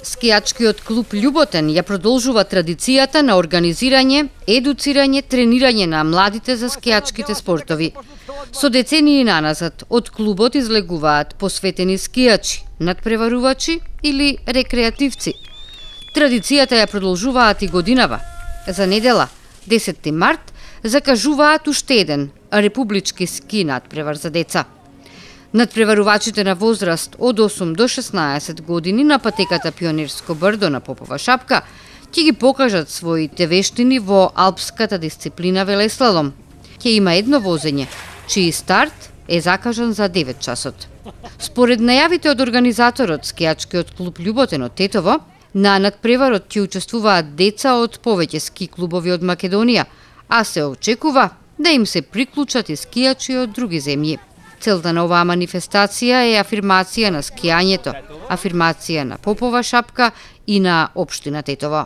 Скијачкиот клуб Љуботен ја продолжува традицијата на организирање, едуцирање, тренирање на младите за скијачките спортови. Со децении наназад од клубот излегуваат посветени скијачи, надпреварувачи или рекреативци. Традицијата ја продолжуваат и годинава. За недела, 10 март, закажуваат уште еден републички ски надпревар за деца. Надпреварувачите на возраст од 8 до 16 години на патеката Пионерско брдо на Попова шапка ќе ги покажат своите вештини во алпската дисциплина велеслалом. Ќе има едно возење, чиј старт е закажан за 9 часот. Според најавите од организаторот скијачкиот клуб Љуботен од Тетово, на надпреварот ќе учествуваат деца од повеќе ски клубови од Македонија, а се очекува да им се приклучат и скијачи од други земји. Целта на оваа манифестација е афирмација на скијањето, афирмација на Попова шапка и на општина Тетово.